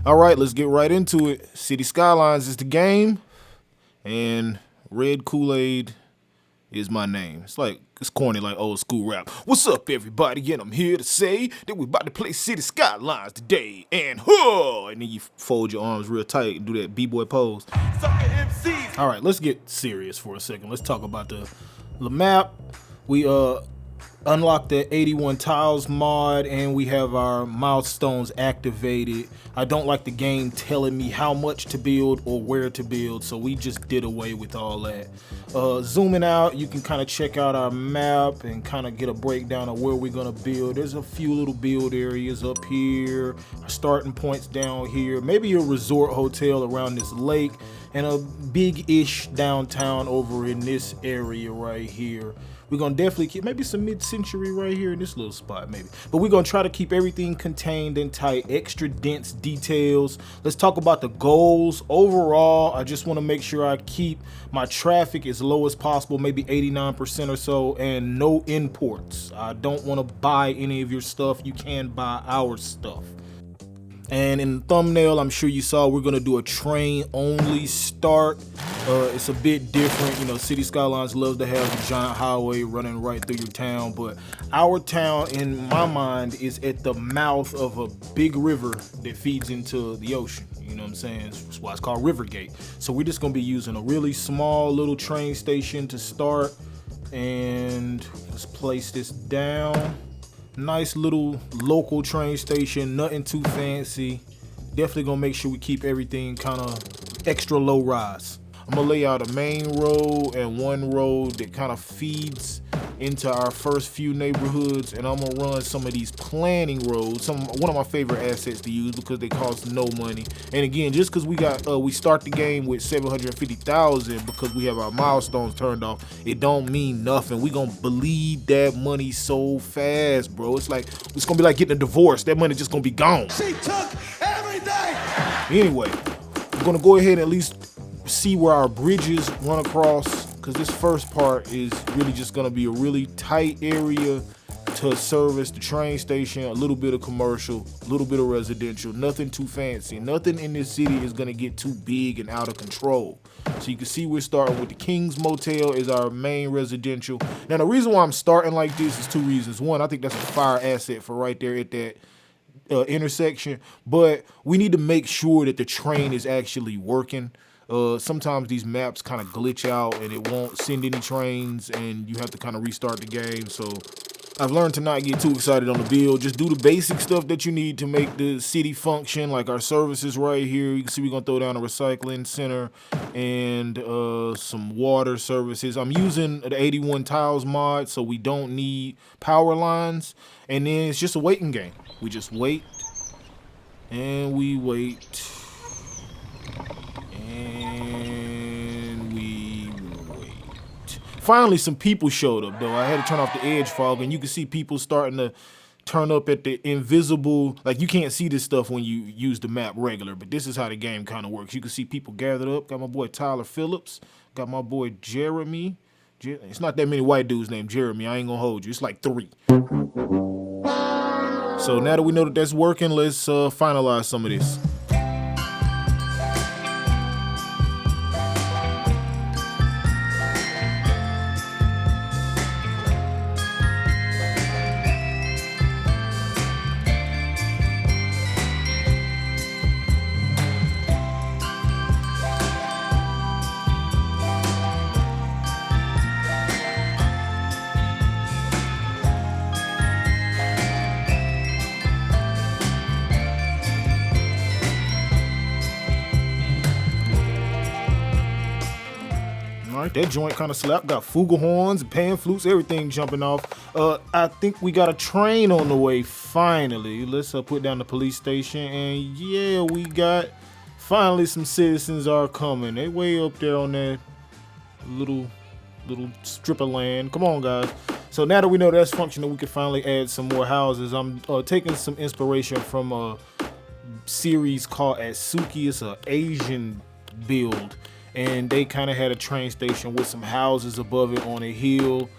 All right, let's get right into it. City Skylines is the game, and Red Kool-Aid is my name. It's corny like old school rap. What's up, everybody? And I'm here to say that we're about to play City Skylines today. And then you fold your arms real tight and do that b-boy pose. All right, let's get serious for a second. Let's talk about the map. We unlocked the 81 tiles mod, and we have our milestones activated. I don't like the game telling me how much to build or where to build, so we just did away with all that. Zooming out, you can kind of check out our map and kind of get a breakdown of where we're gonna build. There's a few little build areas up here, starting points down here, maybe a resort hotel around this lake, and a big-ish downtown over in this area right here. We're gonna definitely keep maybe some mid-century right here in this little spot maybe. But we're gonna try to keep everything contained and tight, extra dense details. Let's talk about the goals. Overall, I just wanna make sure I keep my traffic as low as possible, maybe 89% or so, and no imports. I don't wanna buy any of your stuff. You can buy our stuff. And in the thumbnail, I'm sure you saw we're gonna do a train only start. It's a bit different, you know. City Skylines loves to have a giant highway running right through your town, but our town, in my mind, is at the mouth of a big river that feeds into the ocean. You know what I'm saying? That's why it's called Rivergate. So we're just gonna be using a really small little train station to start, and let's place this down. Nice little local train station, nothing too fancy. Definitely gonna make sure we keep everything kind of extra low rise. I'm gonna lay out a main road and one road that kind of feeds into our first few neighborhoods, and I'm gonna run some of these planning roads, one of my favorite assets to use because they cost no money. And again, just because we start the game with 750,000 because we have our milestones turned off, it don't mean nothing. We gonna bleed that money so fast, bro. It's gonna be like getting a divorce. That money just gonna be gone. She took everything. Anyway, we're gonna go ahead and at least see where our bridges run across, because this first part is really just gonna be a really tight area to service the train station, a little bit of commercial, a little bit of residential, nothing too fancy. Nothing in this city is gonna get too big and out of control. So you can see we're starting with the King's Motel as our main residential. Now the reason why I'm starting like this is two reasons. One, I think that's a fire asset for right there at that intersection, but we need to make sure that the train is actually working. Sometimes these maps kind of glitch out and it won't send any trains, and you have to kind of restart the game. So I've learned to not get too excited on the build. Just do the basic stuff that you need to make the city function, like our services right here. You can see we're gonna throw down a recycling center and some water services. I'm using the 81 tiles mod, so we don't need power lines. And then it's just a waiting game. We just wait and we wait. And we wait. Finally, some people showed up, though. I had to turn off the edge fog, and you can see people starting to turn up at the invisible. Like, you can't see this stuff when you use the map regular, but this is how the game kind of works. You can see people gathered up. Got my boy Tyler Phillips. Got my boy Jeremy. It's not that many white dudes named Jeremy. I ain't gonna hold you. It's like 3. So now that we know that that's working, let's finalize some of this. All right, that joint kind of slapped. Got flugelhorns, pan flutes, everything jumping off. I think we got a train on the way finally. Let's put down the police station, and yeah, we got finally some citizens are coming. They way up there on that little strip of land. Come on, guys. So now that we know that's functional, we can finally add some more houses. I'm taking some inspiration from a series called Atsuki. It's an Asian build, and they kind of had a train station with some houses above it on a hill.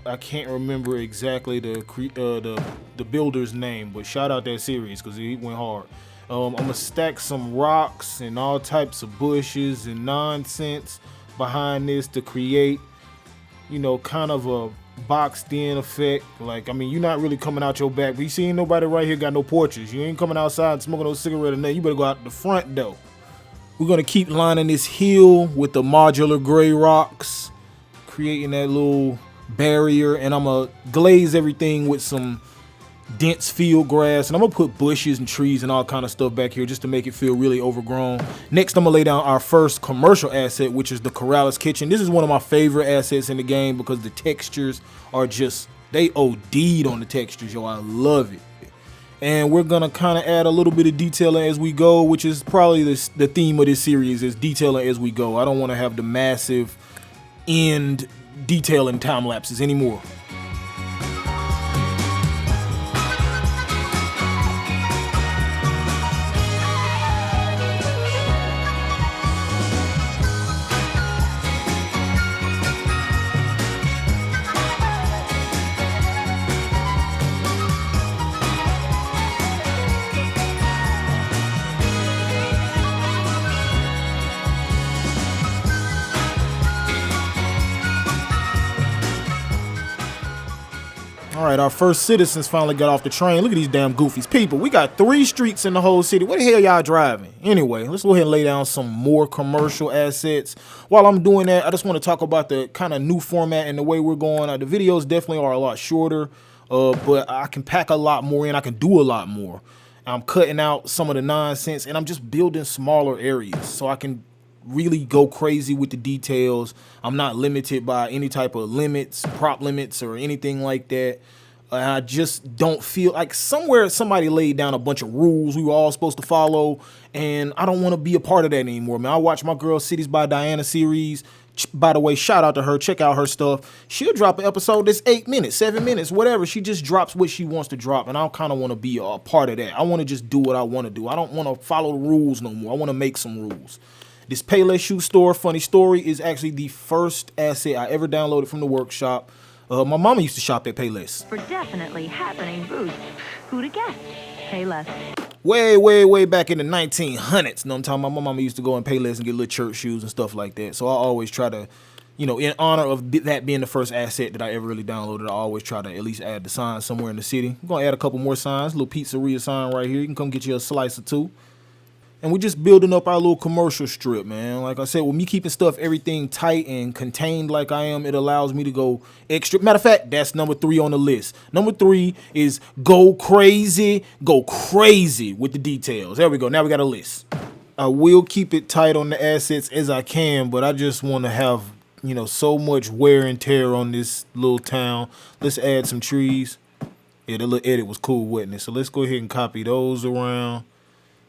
I can't remember exactly the builder's name, but shout out that series because he went hard. I'm gonna stack some rocks and all types of bushes and nonsense behind this to create, kind of a boxed in effect. Like, I mean, you're not really coming out your back, but you see ain't nobody right here got no porches. You ain't coming outside smoking no cigarette or nothing. You better go out the front door. We're gonna keep lining this hill with the modular gray rocks, creating that little barrier, and I'm gonna glaze everything with some dense field grass, and I'm gonna put bushes and trees and all kind of stuff back here just to make it feel really overgrown. Next, I'm gonna lay down our first commercial asset, which is the Corrales kitchen. This is one of my favorite assets in the game because the textures are just, they OD'd on the textures, yo. I love it. And we're gonna kind of add a little bit of detailing as we go, which is probably the theme of this series, is detailing as we go. I don't want to have the massive end detailing time lapses anymore. All right, our first citizens finally got off the train. Look at these damn goofies. People, we got 3 streets in the whole city. What the hell y'all driving? Anyway, let's go ahead and lay down some more commercial assets. While I'm doing that, I just want to talk about the kind of new format and the way we're going. The videos definitely are a lot shorter, but I can pack a lot more in. I can do a lot more. I'm cutting out some of the nonsense, and I'm just building smaller areas so I can really go crazy with the details. I'm not limited by any type of limits, prop limits, or anything like that. I just don't feel like somewhere somebody laid down a bunch of rules we were all supposed to follow, and I don't want to be a part of that anymore, man. I watch my girl Cities by Diana series. By the way, shout out to her. Check out her stuff. She'll drop an episode that's 8 minutes, 7 minutes, whatever. She just drops what she wants to drop, and I kind of want to be a part of that. I want to just do what I want to do. I don't want to follow the rules no more. I want to make some rules. This Payless Shoe Store, funny story, is actually the first asset I ever downloaded from the workshop. My mama used to shop at Payless. For definitely happening boost. Who'da guessed? Payless. Way back in the 1900s. Know what I'm talking about? My mama used to go in Payless and get little church shoes and stuff like that. So I always try to, in honor of that being the first asset that I ever really downloaded, I always try to at least add the sign somewhere in the city. I'm going to add a couple more signs. A little pizzeria sign right here. You can come get you a slice or two. And we're just building up our little commercial strip, man. Like I said, with me keeping everything tight and contained like I am, it allows me to go extra. Matter of fact, that's number 3 on the list. Number 3 is go crazy with the details. There we go. Now we got a list. I will keep it tight on the assets as I can, but I just want to have, so much wear and tear on this little town. Let's add some trees. Yeah, the little edit was cool, wasn't it? So let's go ahead and copy those around,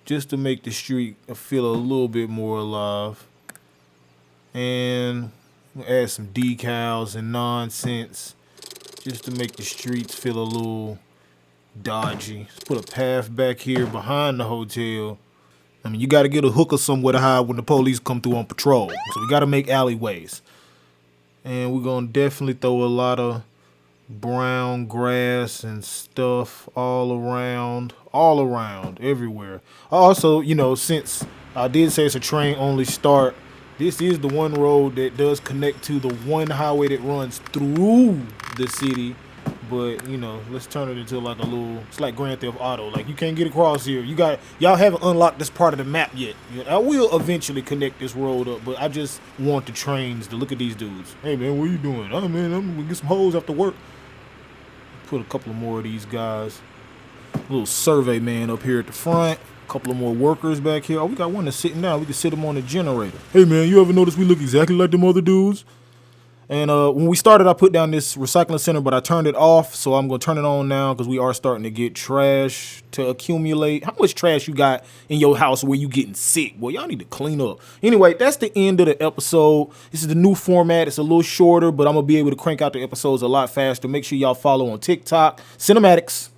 just to make the street feel a little bit more alive. And we'll add some decals and nonsense just to make the streets feel a little dodgy. Let's put a path back here behind the hotel. I mean, you got to get a hooker somewhere to hide when the police come through on patrol. So we got to make alleyways. And we're going to definitely throw a lot of brown grass and stuff all around, everywhere. Also, since I did say it's a train only start, this is the one road that does connect to the one highway that runs through the city. But, let's turn it into like it's like Grand Theft Auto. Like, you can't get across here. Y'all haven't unlocked this part of the map yet. I will eventually connect this road up, but I just want the trains to look at these dudes. Hey, man, what are you doing? Oh, man, I'm gonna get some hoes after work. Put a couple more of these guys. A little survey man up here at the front. A couple of more workers back here. Oh, we got one that's sitting down. We can sit them on the generator. Hey, man, you ever notice we look exactly like them other dudes? And when we started, I put down this recycling center, but I turned it off. So I'm going to turn it on now because we are starting to get trash to accumulate. How much trash you got in your house where you getting sick? Well, y'all need to clean up. Anyway, that's the end of the episode. This is the new format. It's a little shorter, but I'm going to be able to crank out the episodes a lot faster. Make sure y'all follow on TikTok, Cinematics.